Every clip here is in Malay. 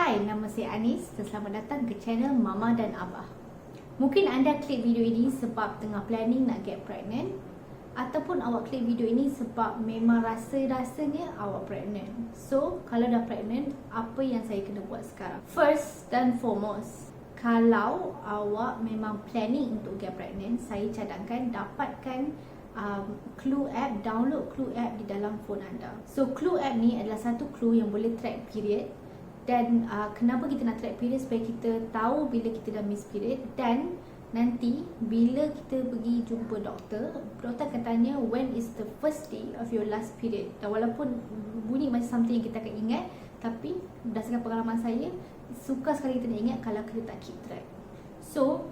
Hai, nama saya Anis dan selamat datang ke channel Mama dan Abah. Mungkin anda klik video ini sebab tengah planning nak get pregnant, ataupun awak klik video ini sebab memang rasa-rasanya awak pregnant. So, kalau dah pregnant, apa yang saya kena buat sekarang? First dan foremost, kalau awak memang planning untuk get pregnant, saya cadangkan dapatkan Clue app, download Clue app di dalam phone anda. So, Clue app ni adalah satu clue yang boleh track period. Dan kenapa kita nak track period? Supaya kita tahu bila kita dah miss period. Dan nanti bila kita pergi jumpa doktor, doktor akan tanya when is the first day of your last period. Dan walaupun bunyi macam something yang kita akan ingat, tapi berdasarkan pengalaman saya, suka sekali kita nak ingat kalau kita tak keep track. So,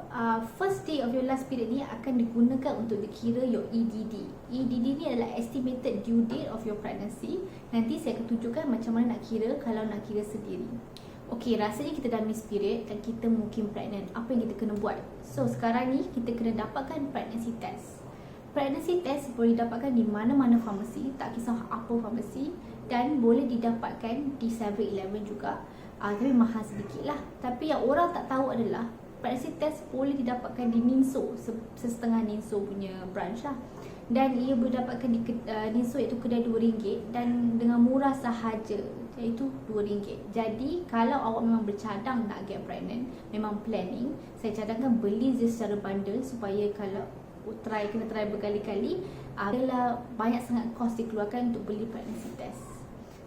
first day of your last period ni akan digunakan untuk dikira your EDD. EDD ni adalah estimated due date of your pregnancy. Nanti saya akan tunjukkan macam mana nak kira kalau nak kira sendiri. Okey, rasanya kita dah miss period dan kita mungkin pregnant. Apa yang kita kena buat? So, sekarang ni kita kena dapatkan pregnancy test. Pregnancy test boleh dapatkan di mana-mana farmasi, tak kisah apa farmasi, dan boleh didapatkan di 7-Eleven juga. Tapi mahal sedikit lah. Tapi yang orang tak tahu adalah pregnancy test boleh didapatkan di Ninso, setengah Ninso punya branch lah. Dan ia boleh dapatkan di Ninso, iaitu kedai RM2 dan dengan murah sahaja, iaitu RM2. Jadi kalau awak memang bercadang nak get pregnant, memang planning, saya cadangkan beli je secara bundle supaya kalau kena try berkali-kali, adalah banyak sangat kos dikeluarkan untuk beli pregnancy test.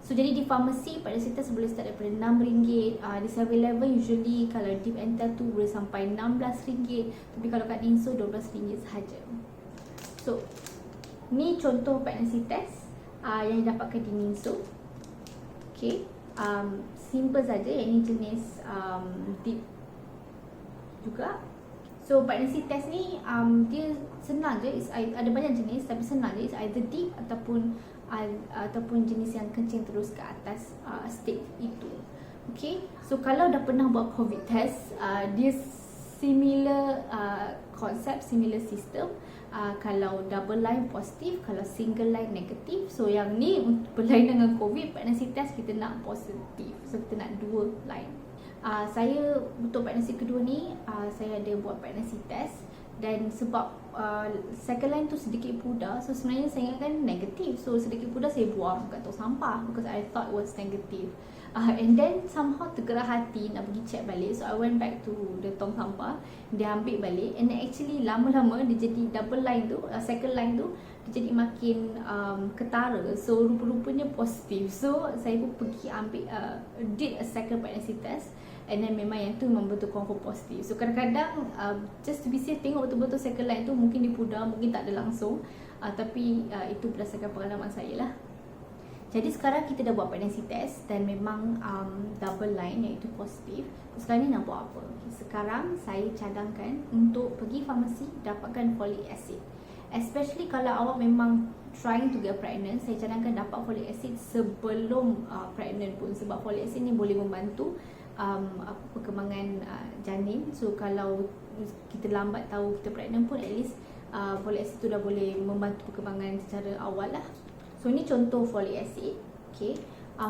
So, jadi di farmasi, pregnancy test boleh start daripada RM6. Di 7-Eleven usually kalau Deep and Tell tu boleh sampai RM16. Tapi kalau kat Ninso, RM12 sahaja. So, ni contoh pregnancy test yang didapatkan di Ninso. Okay, simple saja. Yang ni jenis Deep juga. So, pregnancy test ni dia senang je. Ada banyak jenis tapi senang je. It's either Deep ataupun jenis yang kencing terus ke atas stage itu. Okay, so kalau dah pernah buat COVID test, dia similar konsep, similar system. Kalau double line positif, kalau single line negatif. So yang ni berlainan dengan COVID, pregnancy test kita nak positif. So kita nak dua line. Saya untuk pregnancy kedua ni, saya ada buat pregnancy test. Dan sebab second line tu sedikit pudar, so sebenarnya saya ingatkan negatif. So sedikit pudar saya buang kat tong sampah because I thought it was negative. And then somehow tergerak hati nak pergi check balik. So I went back to the tong sampah. Dia ambil balik. And then actually lama-lama dia jadi double line tu, second line tu dia jadi makin ketara. So rupa-rupanya positif. So saya pun pergi ambil did a second pregnancy test. And then memang yang tu memang betul confirm positif. So kadang-kadang just to be safe, tengok betul-betul second line tu mungkin dia pudar, mungkin tak ada langsung. Tapi itu berdasarkan pengalaman saya lah. Jadi sekarang kita dah buat pregnancy test dan memang double line iaitu positif. Sekarang ni nak buat apa? Sekarang saya cadangkan untuk pergi farmasi dapatkan folic acid. Especially kalau awak memang trying to get pregnant, saya cadangkan dapat folic acid sebelum pregnant pun. Sebab folic acid ni boleh membantu perkembangan janin. So kalau kita lambat tahu kita pregnant pun, at least folic acid tu dah boleh membantu perkembangan secara awal lah. So ni contoh folic acid. Okay,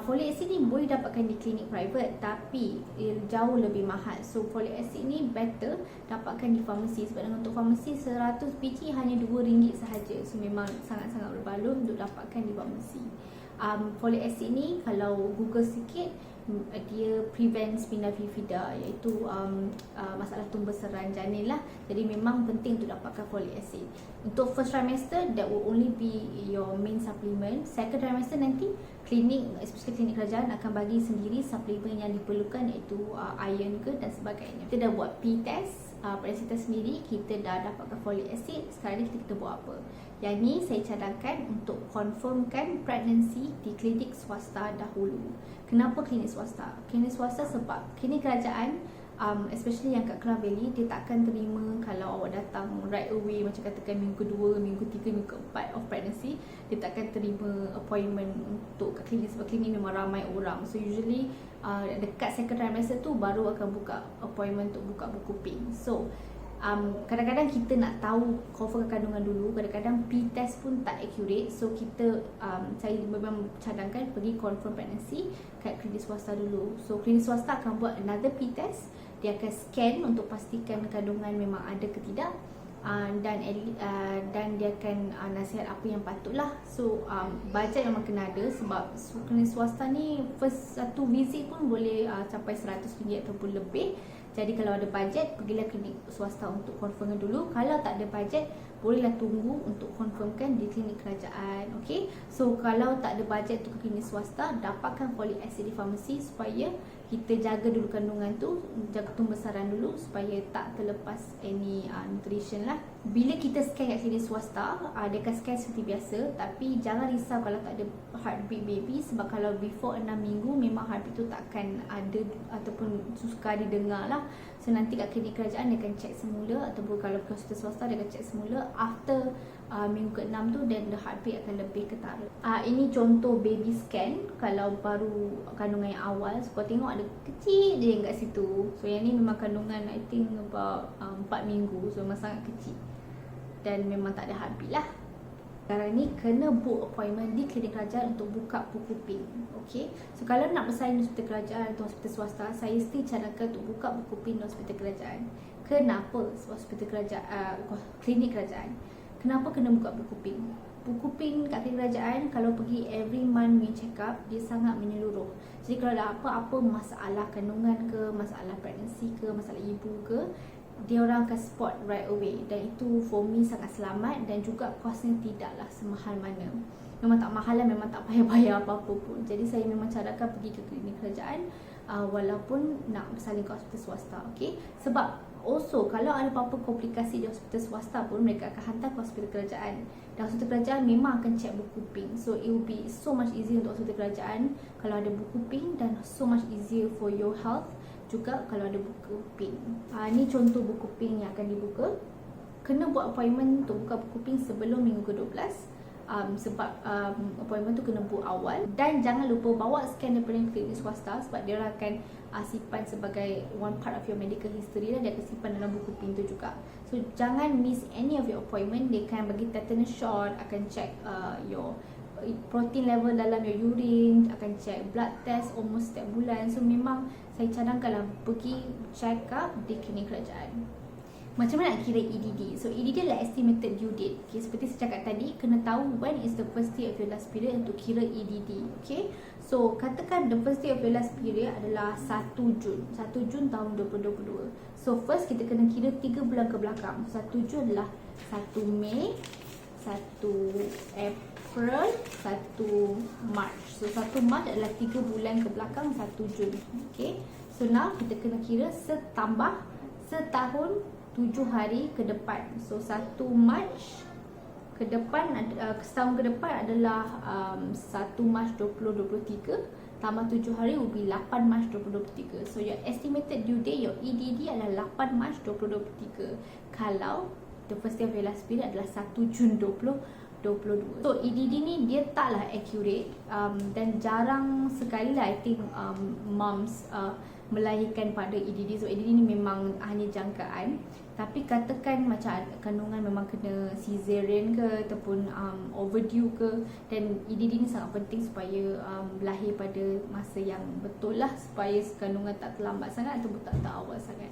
folic acid ni boleh dapatkan di klinik private tapi jauh lebih mahal. So folic acid ni better dapatkan di farmasi. Sebab dengan untuk farmasi 100 biji hanya RM2 sahaja. So memang sangat-sangat berbaloi untuk dapatkan di farmasi. Folic acid ni kalau Google sikit, dia prevent spina bifida, iaitu masalah tumbesaran janin lah. Jadi memang penting untuk dapatkan folic acid. Untuk first trimester, that will only be your main supplement. Second trimester nanti klinik, especially klinik kerajaan akan bagi sendiri suplemen yang diperlukan, iaitu iron ke dan sebagainya. Kita dah buat P-test, pregnancy test sendiri, kita dah dapatkan folic acid. Sekarang ni kita buat apa? Yang ni saya cadangkan untuk confirmkan pregnancy di klinik swasta dahulu. Kenapa klinik swasta? Klinik swasta sebab klinik kerajaan, especially yang kat Klang Valley, dia takkan terima kalau awak datang right away, macam katakan minggu 2, minggu 3, minggu 4 of pregnancy. Dia takkan terima appointment untuk kat klinik sebab klinik memang ramai orang. So usually dekat second trimester tu baru akan buka appointment untuk buka buku pink. So kadang-kadang kita nak tahu confirm kandungan dulu, kadang-kadang P-test pun tak accurate. So kita saya memang cadangkan pergi confirm pregnancy kat klinik swasta dulu. So klinik swasta akan buat another P-test, dia akan scan untuk pastikan kandungan memang ada ke tidak, dan dia akan nasihat apa yang patutlah. So bajet memang kena ada, sebab klinik swasta ni first satu visit pun boleh capai RM100 ataupun lebih. Jadi kalau ada bajet, pergilah klinik swasta untuk confirm dulu. Kalau tak ada bajet, bolehlah tunggu untuk confirmkan di klinik kerajaan. Okay, so kalau tak ada bajet untuk ke klinik swasta, dapatkan folic acid di farmasi supaya kita jaga dulu kandungan tu, jaga pembesaran dulu supaya tak terlepas any nutrition lah. Bila kita scan kat klinik swasta, dia akan scan seperti biasa, tapi jangan risau kalau tak ada heartbeat baby, sebab kalau before 6 minggu memang heartbeat tu takkan ada ataupun suka didengar lah. So nanti kat klinik kerajaan dia akan check semula, ataupun kalau ke hospital swasta dia akan check semula. After minggu ke-6 tu, then the heartbeat akan lebih ketara. Ini contoh baby scan kalau baru kandungan yang awal. So kau tengok ada kecil je kat situ. So yang ni memang kandungan I think about 4 minggu. So memang sangat kecil dan memang tak ada heartbeat lah. Sekarang ni kena book appointment di klinik kerajaan untuk buka buku PIN. Okay, so kalau nak bersaing di hospital kerajaan atau hospital swasta, saya mesti cadangkan untuk buka buku PIN di hospital kerajaan. Kenapa hospital kerajaan, klinik kerajaan? Kenapa kena buka buku PIN? Buku PIN kat klinik kerajaan kalau pergi every month punya check up, dia sangat menyeluruh. Jadi kalau ada apa-apa masalah kandungan ke, masalah pregnancy ke, masalah ibu ke, dia orang akan spot right away. Dan itu for me sangat selamat, dan juga kosnya tidaklah semahal mana. Memang tak mahal lah, memang tak payah bayar apa-apa pun. Jadi saya memang cadangkan pergi ke klinik kerajaan walaupun nak bersalin ke hospital swasta. Okay, sebab also kalau ada apa-apa komplikasi di hospital swasta pun, mereka akan hantar ke hospital kerajaan. Dan hospital kerajaan memang akan check buku PIN. So it will be so much easier untuk hospital kerajaan kalau ada buku PIN, dan so much easier for your health juga kalau ada buku PIN. Ni contoh buku PIN yang akan dibuka. Kena buat appointment untuk buka buku PIN sebelum minggu ke-12. Sebab appointment tu kena book awal. Dan jangan lupa bawa scan daripada klinik swasta, sebab dia akan simpan sebagai one part of your medical history lah. Dia akan simpan dalam buku PIN tu juga. So jangan miss any of your appointment. Dia akan bagi tetanus shot, akan check your protein level dalam your urine, akan check blood test almost setiap bulan. So memang saya cadangkanlah pergi check up di klinik kerajaan. Macam mana nak kira EDD? So EDD adalah estimated due date. Okay, seperti saya cakap tadi, kena tahu when is the first day of your last period untuk kira EDD. Okay, so katakan the first day of your last period adalah 1 Jun 1 Jun tahun 2022. So first kita kena kira 3 bulan ke belakang. 1 Jun adalah 1 Mei, 1 April, 1 March. So 1 March adalah 3 bulan ke belakang 1 Jun. Okay, so now kita kena kira setahun 7 hari ke depan. So 1 March ke depan, setahun ke depan adalah 1 March 2023 tambah 7 hari will be 8 March 2023. So your estimated due date, your EDD adalah 8 March 2023 kalau the first day of your last period adalah 1 Jun 2022. So EDD ni dia taklah accurate, dan jarang sekali lah I think moms melahirkan pada EDD. So EDD ni memang hanya jangkaan. Tapi katakan macam kandungan memang kena cesarean ke ataupun overdue ke, dan EDD ni sangat penting supaya lahir pada masa yang betul lah, supaya kandungan tak terlambat sangat ataupun tak awal sangat.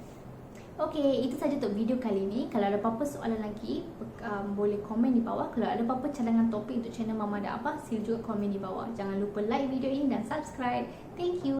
Okay, itu saja untuk video kali ni. Kalau ada apa-apa soalan lagi, boleh komen di bawah. Kalau ada apa-apa cadangan topik untuk channel Mama dan Abah, sila juga komen di bawah. Jangan lupa like video ini dan subscribe. Thank you.